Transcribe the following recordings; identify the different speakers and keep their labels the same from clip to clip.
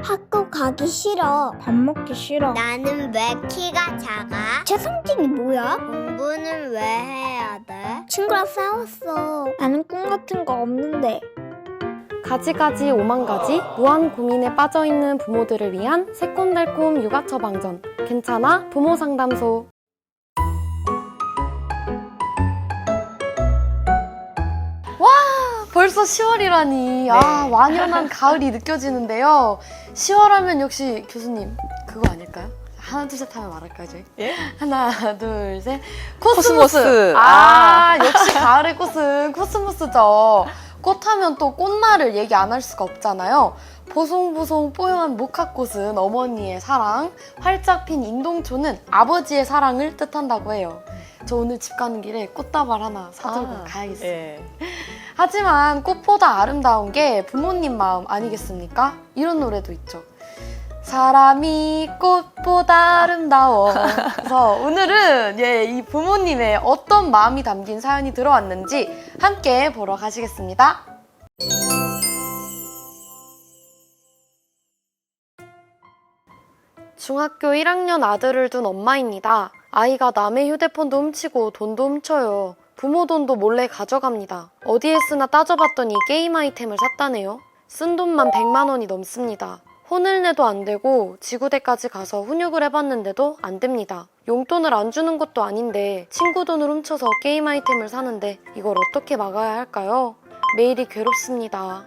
Speaker 1: 학교 가기 싫어. 밥 먹기 싫어.
Speaker 2: 나는 왜 키가 작아?
Speaker 1: 최성진이 뭐야?
Speaker 2: 공부는 왜 해야 돼?
Speaker 1: 친구랑 싸웠어. 나는 꿈 같은 거 없는데.
Speaker 3: 가지가지 오만가지 무한 고민에 빠져있는 부모들을 위한 새콤달콤 육아 처방전 괜찮아 부모 상담소. 와 벌써 10월이라니 아 완연한 가을이 느껴지는데요. 10월 하면 역시 교수님 그거 아닐까요? 하나 둘 셋 하면 말할까요 저희?
Speaker 4: 예?
Speaker 3: 하나 둘 셋 코스모스.
Speaker 4: 코스모스.
Speaker 3: 역시 가을의 꽃은 코스모스죠. 꽃하면 또 꽃말을 얘기 안 할 수가 없잖아요. 보송보송 뽀용한 목화꽃은 어머니의 사랑, 활짝 핀 인동초는 아버지의 사랑을 뜻한다고 해요. 저 오늘 집 가는 길에 꽃다발 하나 사들고 가야겠어요.
Speaker 4: 예.
Speaker 3: 하지만 꽃보다 아름다운 게 부모님 마음 아니겠습니까? 이런 노래도 있죠. 사람이 꽃보다 아름다워. 그래서 오늘은 이 부모님의 어떤 마음이 담긴 사연이 들어왔는지 함께 보러 가시겠습니다. 중학교 1학년 아들을 둔 엄마입니다. 아이가 남의 휴대폰도 훔치고 돈도 훔쳐요. 부모 돈도 몰래 가져갑니다. 어디에 쓰나 따져봤더니 게임 아이템을 샀다네요. 쓴 돈만 100만 원이 넘습니다. 혼을 내도 안 되고 지구대까지 가서 훈육을 해봤는데도 안 됩니다. 용돈을 안 주는 것도 아닌데 친구 돈을 훔쳐서 게임 아이템을 사는데 이걸 어떻게 막아야 할까요? 매일이 괴롭습니다.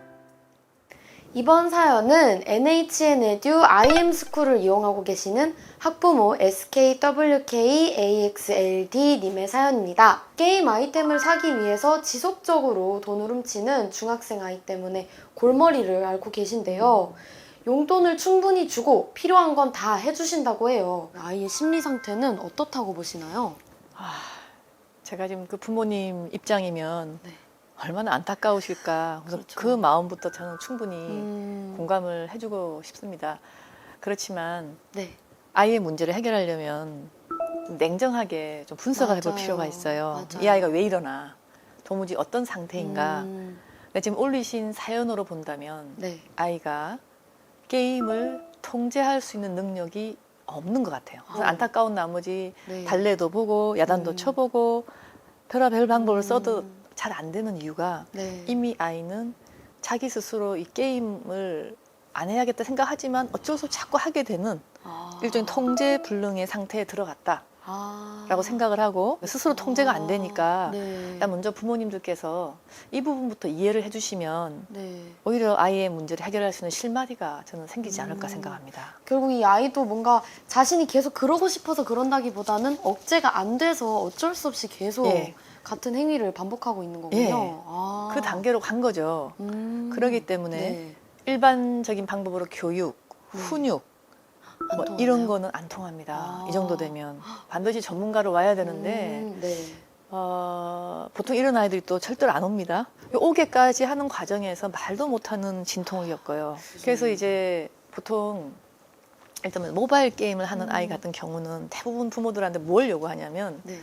Speaker 3: 이번 사연은 NHN 에듀 IM스쿨을 이용하고 계시는 학부모 SKWKAXLD님의 사연입니다. 게임 아이템을 사기 위해서 지속적으로 돈을 훔치는 중학생 아이 때문에 골머리를 앓고 계신데요. 용돈을 충분히 주고 필요한 건 다 해주신다고 해요. 아이의 심리 상태는 어떻다고 보시나요?
Speaker 4: 제가 지금 그 부모님 입장이면
Speaker 3: 네.
Speaker 4: 얼마나 안타까우실까. 그래서
Speaker 3: 그렇죠.
Speaker 4: 그 마음부터 저는 충분히
Speaker 3: 음...
Speaker 4: 공감을 해주고 싶습니다. 그렇지만
Speaker 3: 네.
Speaker 4: 아이의 문제를 해결하려면 좀 냉정하게 좀 분석을 해볼
Speaker 3: 맞아요.
Speaker 4: 필요가 있어요.
Speaker 3: 맞아요.
Speaker 4: 이 아이가 왜 이러나, 도무지 어떤 상태인가. 지금 올리신 사연으로 본다면
Speaker 3: 네.
Speaker 4: 아이가 게임을 통제할 수 있는 능력이 없는 것 같아요. 그래서 안타까운 나머지
Speaker 3: 네.
Speaker 4: 달래도 보고 야단도 쳐보고 별의별 방법을 써도
Speaker 3: 음.
Speaker 4: 잘 안 되는 이유가
Speaker 3: 네.
Speaker 4: 이미 아이는 자기 스스로 이 게임을 안 해야겠다 생각하지만 어쩔 수 없이 자꾸 하게 되는 일종의 통제 불능의 상태에 들어갔다 라고 생각을 하고 스스로 통제가 안 되니까
Speaker 3: 네.
Speaker 4: 일단 먼저 부모님들께서 이 부분부터 이해를 해주시면
Speaker 3: 네.
Speaker 4: 오히려 아이의 문제를 해결할 수 있는 실마리가 저는 생기지 않을까 생각합니다.
Speaker 3: 결국 이 아이도 뭔가 자신이 계속 그러고 싶어서 그런다기보다는 억제가 안 돼서 어쩔 수 없이 계속
Speaker 4: 예.
Speaker 3: 같은 행위를 반복하고 있는 거군요.
Speaker 4: 예.
Speaker 3: 아.
Speaker 4: 그 단계로 간 거죠. 그러기 때문에
Speaker 3: 네.
Speaker 4: 일반적인 방법으로 교육, 훈육
Speaker 3: 안
Speaker 4: 뭐
Speaker 3: 통하나요?
Speaker 4: 이런 거는 안 통합니다. 이 정도 되면 반드시 전문가로 와야 되는데
Speaker 3: 네.
Speaker 4: 보통 이런 아이들이 또 절대로 안 옵니다. 오게까지 하는 과정에서 말도 못하는 진통을 겪어요. 그래서 이제 보통 일단 모바일 게임을 하는 아이 같은 경우는 대부분 부모들한테 뭘 요구하냐면
Speaker 3: 네.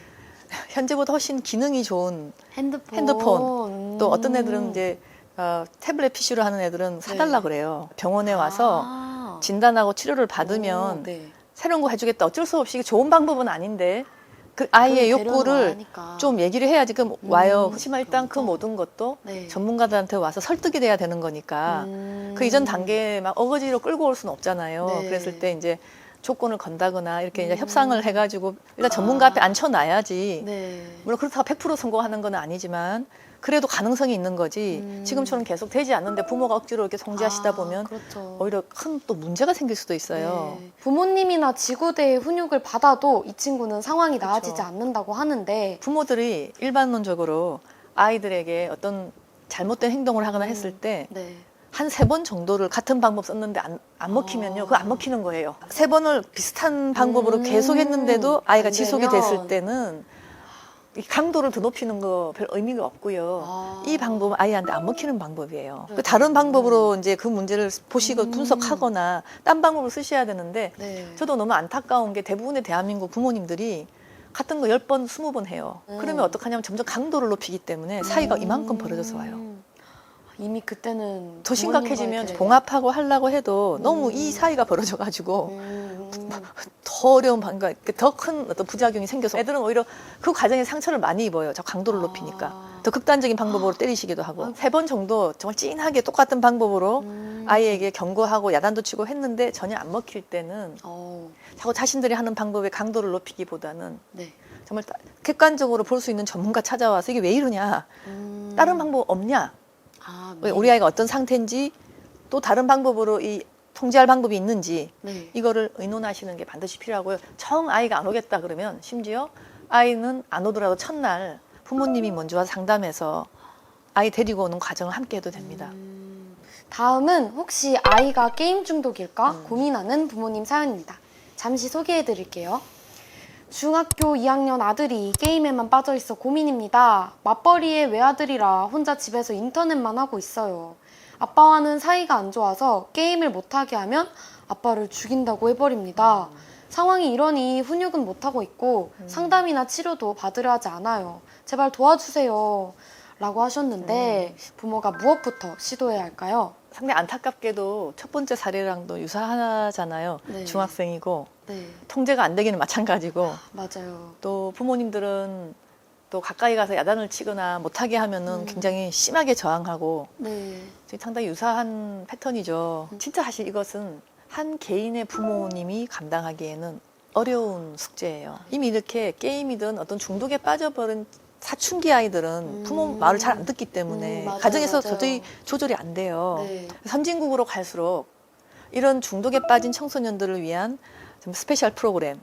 Speaker 4: 현재보다 훨씬 기능이 좋은
Speaker 3: 핸드폰.
Speaker 4: 또 어떤 애들은 이제 태블릿 PC로 하는 애들은 사달라 그래요. 병원에 와서 진단하고 치료를 받으면
Speaker 3: 네.
Speaker 4: 새로운 거 해주겠다. 어쩔 수 없이 좋은 방법은 아닌데 그 아이의 욕구를 좀 얘기를 해야지 그럼 와요. 하지만 일단 그 모든 것도
Speaker 3: 네.
Speaker 4: 전문가들한테 와서 설득이 돼야 되는 거니까 그 이전 단계에 막 어거지로 끌고 올 수는 없잖아요.
Speaker 3: 네.
Speaker 4: 그랬을 때 이제 조건을 건다거나 이렇게 이제 협상을 해가지고 일단 전문가 앞에 앉혀놔야지.
Speaker 3: 네.
Speaker 4: 물론 그렇다고 100% 성공하는 건 아니지만 그래도 가능성이 있는 거지. 지금처럼 계속 되지 않는데 부모가 억지로 이렇게 통제하시다 보면
Speaker 3: 그렇죠.
Speaker 4: 오히려 큰 또 문제가 생길 수도 있어요.
Speaker 3: 네. 부모님이나 지구대의 훈육을 받아도 이 친구는 상황이
Speaker 4: 그렇죠.
Speaker 3: 나아지지 않는다고 하는데
Speaker 4: 부모들이 일반론적으로 아이들에게 어떤 잘못된 행동을 하거나 했을 때
Speaker 3: 네.
Speaker 4: 한 3번 정도를 같은 방법 썼는데 안 먹히면요. 그거 안 먹히는 거예요. 3번을 비슷한 방법으로 계속 했는데도 아이가
Speaker 3: 안
Speaker 4: 지속이
Speaker 3: 되면.
Speaker 4: 됐을 때는 이 강도를 더 높이는 거 별 의미가 없고요. 이 방법은 아이한테 안 먹히는 방법이에요. 그 다른 방법으로 이제 그 문제를 보시고 분석하거나 딴 방법을 쓰셔야 되는데
Speaker 3: 네.
Speaker 4: 저도 너무 안타까운 게 대부분의 대한민국 부모님들이 같은 거 10번, 20번 해요. 그러면 어떡하냐면 점점 강도를 높이기 때문에 사이가 이만큼 벌어져서 와요.
Speaker 3: 이미 그때는
Speaker 4: 더 심각해지면
Speaker 3: 부모님과의
Speaker 4: 봉합하고 하려고 해도 너무 이 사이가 벌어져가지고 더 어려운 더 큰 어떤 부작용이 생겨서 애들은 오히려 그 과정에 상처를 많이 입어요. 저 강도를 높이니까. 더 극단적인 방법으로 때리시기도 하고 3번 정도 정말 찐하게 똑같은 방법으로 아이에게 경고하고 야단도 치고 했는데 전혀 안 먹힐 때는 자꾸 자신들이 하는 방법의 강도를 높이기보다는
Speaker 3: 네.
Speaker 4: 정말 객관적으로 볼 수 있는 전문가 찾아와서 이게 왜 이러냐, 다른 방법 없냐, 왜 우리 아이가 어떤 상태인지 또 다른 방법으로 이 통제할 방법이 있는지
Speaker 3: 네.
Speaker 4: 이거를 의논하시는 게 반드시 필요하고요. 정 아이가 안 오겠다 그러면 심지어 아이는 안 오더라도 첫날 부모님이 먼저 와서 상담해서 아이 데리고 오는 과정을 함께 해도 됩니다.
Speaker 3: 다음은 혹시 아이가 게임 중독일까 고민하는 부모님 사연입니다. 잠시 소개해 드릴게요. 중학교 2학년 아들이 게임에만 빠져 있어 고민입니다. 맞벌이의 외아들이라 혼자 집에서 인터넷만 하고 있어요. 아빠와는 사이가 안 좋아서 게임을 못하게 하면 아빠를 죽인다고 해버립니다. 상황이 이러니 훈육은 못하고 있고 상담이나 치료도 받으려 하지 않아요. 제발 도와주세요. 라고 하셨는데 부모가 무엇부터 시도해야 할까요?
Speaker 4: 상당히 안타깝게도 첫 번째 사례랑도 유사하잖아요.
Speaker 3: 네.
Speaker 4: 중학생이고
Speaker 3: 네,
Speaker 4: 통제가 안 되기는 마찬가지고
Speaker 3: 맞아요.
Speaker 4: 또 부모님들은 또 가까이 가서 야단을 치거나 못하게 하면은 굉장히 심하게 저항하고
Speaker 3: 네,
Speaker 4: 상당히 유사한 패턴이죠. 진짜 사실 이것은 한 개인의 부모님이 감당하기에는 어려운 숙제예요. 이미 이렇게 게임이든 어떤 중독에 빠져버린 사춘기 아이들은 부모 말을 잘 안 듣기 때문에
Speaker 3: 맞아요,
Speaker 4: 가정에서
Speaker 3: 맞아요.
Speaker 4: 도저히 조절이 안 돼요.
Speaker 3: 네.
Speaker 4: 선진국으로 갈수록 이런 중독에 빠진 청소년들을 위한 좀 스페셜 프로그램,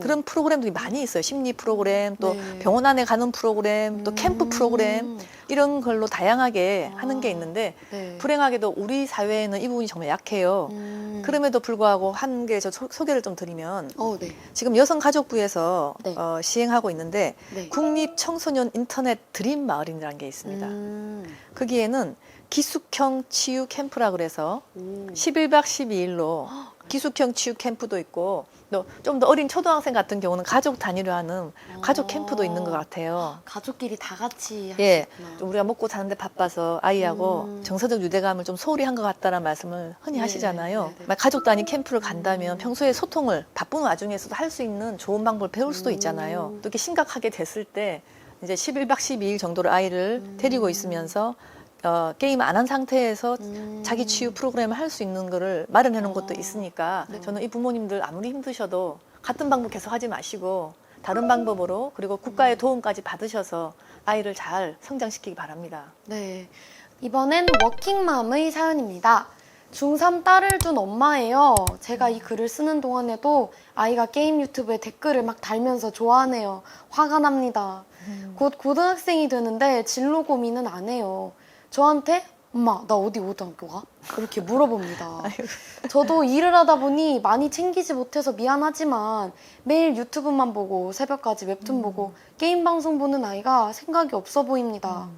Speaker 4: 그런 프로그램들이 많이 있어요. 심리 프로그램, 또
Speaker 3: 네.
Speaker 4: 병원 안에 가는 프로그램, 또 캠프 프로그램, 이런 걸로 다양하게 하는 게 있는데
Speaker 3: 네.
Speaker 4: 불행하게도 우리 사회에는 이 부분이 정말 약해요. 그럼에도 불구하고 한 개 저 소개를 좀 드리면
Speaker 3: 네.
Speaker 4: 지금 여성가족부에서
Speaker 3: 네.
Speaker 4: 시행하고 있는데
Speaker 3: 네.
Speaker 4: 국립청소년 인터넷 드림 마을이라는 게 있습니다. 거기에는 기숙형 치유 캠프라 그래서 11박 12일로 기숙형 치유 캠프도 있고 또 좀 더 어린 초등학생 같은 경우는 가족 단위로 하는 가족 캠프도 있는 것 같아요.
Speaker 3: 가족끼리 다 같이
Speaker 4: 예,
Speaker 3: 하시구나.
Speaker 4: 좀 우리가 먹고 사는데 바빠서 아이하고 정서적 유대감을 좀 소홀히 한 것 같다는 말씀을 흔히
Speaker 3: 네,
Speaker 4: 하시잖아요.
Speaker 3: 네, 네.
Speaker 4: 막 가족 단위 캠프를 간다면 평소에 소통을 바쁜 와중에서도 할 수 있는 좋은 방법을 배울 수도 있잖아요. 또 이렇게 심각하게 됐을 때 이제 11박 12일 정도로 아이를 데리고 있으면서 게임 안 한 상태에서 자기 치유 프로그램을 할 수 있는 거를 마련해 놓은 것도 있으니까 저는 이 부모님들 아무리 힘드셔도 같은 방법 계속 하지 마시고 다른 방법으로 그리고 국가의 도움까지 받으셔서 아이를 잘 성장시키기 바랍니다.
Speaker 3: 네. 이번엔 워킹맘의 사연입니다. 중3 딸을 둔 엄마예요. 제가 이 글을 쓰는 동안에도 아이가 게임 유튜브에 댓글을 막 달면서 좋아하네요. 화가 납니다. 곧 고등학생이 되는데 진로 고민은 안 해요. 저한테 엄마 나 어디 고등학교 가? 이렇게 물어봅니다. 저도 일을 하다 보니 많이 챙기지 못해서 미안하지만 매일 유튜브만 보고 새벽까지 웹툰 보고 게임 방송 보는 아이가 생각이 없어 보입니다.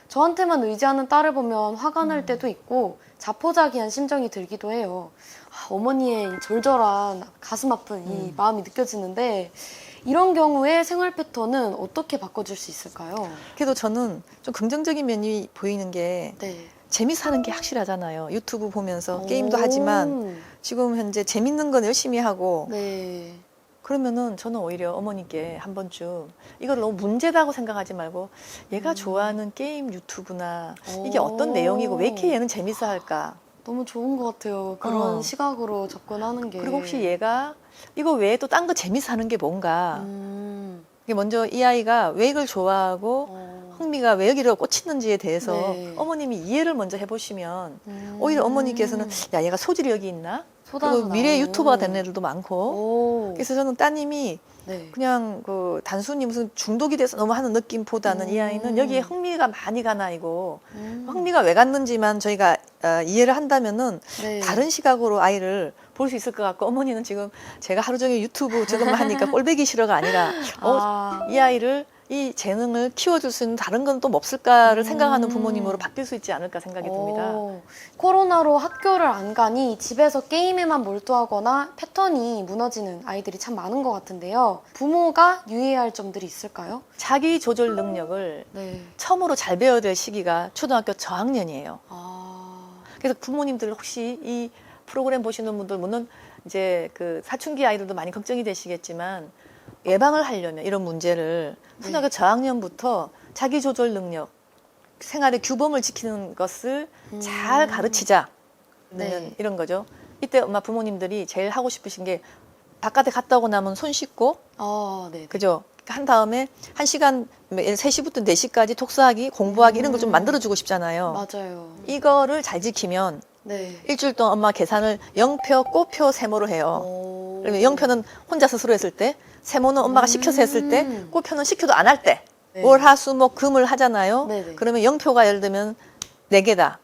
Speaker 3: 저한테만 의지하는 딸을 보면 화가 날 때도 있고 자포자기한 심정이 들기도 해요. 어머니의 이 절절한 가슴 아픈 이 마음이 느껴지는데 이런 경우에 생활 패턴은 어떻게 바꿔줄 수 있을까요?
Speaker 4: 그래도 저는 좀 긍정적인 면이 보이는 게
Speaker 3: 네.
Speaker 4: 재미서 하는 게 확실하잖아요. 유튜브 보면서 게임도 하지만 지금 현재 재밌는 건 열심히 하고
Speaker 3: 네.
Speaker 4: 그러면은 저는 오히려 어머니께 한 번쯤 이걸 너무 문제다고 생각하지 말고 얘가 좋아하는 게임 유튜브나 이게 어떤 내용이고 왜 이렇게 얘는 재밌어 할까?
Speaker 3: 너무 좋은 것 같아요. 그런
Speaker 4: 어.
Speaker 3: 시각으로 접근하는 게.
Speaker 4: 그리고 혹시 얘가 이거 외에 또 딴 거 재밌어 하는 게 뭔가? 이게 먼저 이 아이가 왜 이걸 좋아하고 흥미가 왜 여기로 꽂히는지에 대해서
Speaker 3: 네.
Speaker 4: 어머님이 이해를 먼저 해보시면 오히려 어머니께서는 야 얘가 소질이 여기 있나?
Speaker 3: 쏟아서
Speaker 4: 그리고 미래
Speaker 3: 나오는.
Speaker 4: 유튜버가 되는 애들도 많고
Speaker 3: 오.
Speaker 4: 그래서 저는 따님이
Speaker 3: 네.
Speaker 4: 그냥 그 단순히 무슨 중독이 돼서 너무 하는 느낌보다는 이 아이는 여기에 흥미가 많이 간 아이고 흥미가 왜 갔는지만 저희가 이해를 한다면은
Speaker 3: 네.
Speaker 4: 다른 시각으로 아이를 볼 수 있을 것 같고 어머니는 지금 제가 하루 종일 유튜브 저것만 하니까 꼴배기 싫어가 아니라 이 아이를 이 재능을 키워줄 수 있는 다른 건 또 없을까를 생각하는 부모님으로 바뀔 수 있지 않을까 생각이 듭니다.
Speaker 3: 코로나로 학교를 안 가니 집에서 게임에만 몰두하거나 패턴이 무너지는 아이들이 참 많은 것 같은데요. 부모가 유의해야 할 점들이 있을까요?
Speaker 4: 자기 조절 능력을
Speaker 3: 네.
Speaker 4: 처음으로 잘 배워야 될 시기가 초등학교 저학년이에요.
Speaker 3: 아,
Speaker 4: 그래서 부모님들 혹시 이 프로그램 보시는 분들 물론 이제 그 사춘기 아이들도 많이 걱정이 되시겠지만 예방을 하려면 이런 문제를 초등학교 저학년부터 자기 조절 능력, 생활의 규범을 지키는 것을 잘 가르치자.
Speaker 3: 네.
Speaker 4: 이런 거죠. 이때 엄마 부모님들이 제일 하고 싶으신 게 바깥에 갔다 오고 나면 손 씻고
Speaker 3: 네.
Speaker 4: 그죠? 한 다음에 1시간 3시부터 4시까지 독서하기, 공부하기 이런 걸 좀 만들어주고 싶잖아요.
Speaker 3: 맞아요.
Speaker 4: 이거를 잘 지키면
Speaker 3: 네.
Speaker 4: 일주일 동안 엄마 계산을 0표, 꼬표, 세모로 해요. 그러면 0표는 혼자 스스로 했을 때, 세모는 엄마가 시켜서 했을 때, 꼬표는 시켜도 안 할 때.
Speaker 3: 네.
Speaker 4: 월, 화, 수, 목, 금을 하잖아요.
Speaker 3: 네네.
Speaker 4: 그러면 0표가 예를 들면 4개다.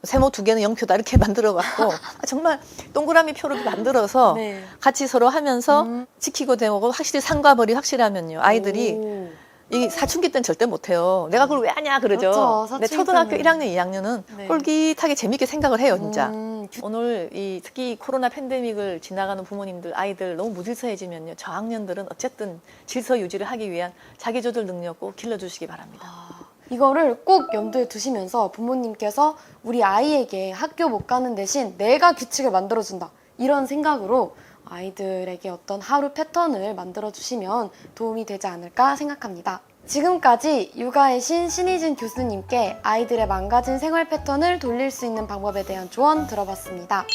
Speaker 4: 세모 2개는 0표다. 이렇게 만들어갖고 정말 동그라미 표를 만들어서
Speaker 3: 네.
Speaker 4: 같이 서로 하면서 지키고 되고 확실히 상과 벌이 확실하면요. 아이들이
Speaker 3: 오.
Speaker 4: 이 사춘기 때는 절대 못해요. 내가 그걸 왜 하냐 그러죠.
Speaker 3: 그렇죠.
Speaker 4: 근데
Speaker 3: 사춘기
Speaker 4: 초등학교
Speaker 3: 때는.
Speaker 4: 1학년, 2학년은
Speaker 3: 네.
Speaker 4: 홀깃하게 재밌게 생각을 해요, 진짜.
Speaker 3: 음.
Speaker 4: 오늘 이 특히 코로나 팬데믹을 지나가는 부모님들, 아이들 너무 무질서해지면요. 저학년들은 어쨌든 질서 유지를 하기 위한 자기조절 능력 꼭 길러주시기 바랍니다.
Speaker 3: 이거를 꼭 염두에 두시면서 부모님께서 우리 아이에게 학교 못 가는 대신 내가 규칙을 만들어준다. 이런 생각으로 아이들에게 어떤 하루 패턴을 만들어주시면 도움이 되지 않을까 생각합니다. 지금까지 육아의 신 신희진 교수님께 아이들의 망가진 생활 패턴을 돌릴 수 있는 방법에 대한 조언 들어봤습니다.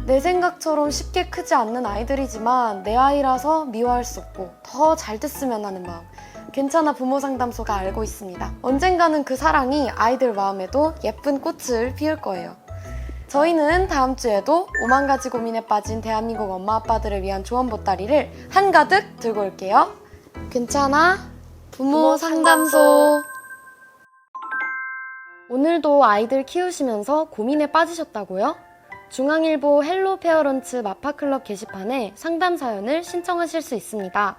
Speaker 3: 내 생각처럼 쉽게 크지 않는 아이들이지만 내 아이라서 미워할 수 없고 더 잘 됐으면 하는 마음. 괜찮아 부모 상담소가 알고 있습니다. 언젠가는 그 사랑이 아이들 마음에도 예쁜 꽃을 피울 거예요. 저희는 다음 주에도 5만 가지 고민에 빠진 대한민국 엄마 아빠들을 위한 조언 보따리를 한가득 들고 올게요. 괜찮아 부모 상담소. 오늘도 아이들 키우시면서 고민에 빠지셨다고요? 중앙일보 헬로 페어런츠 마파클럽 게시판에 상담 사연을 신청하실 수 있습니다.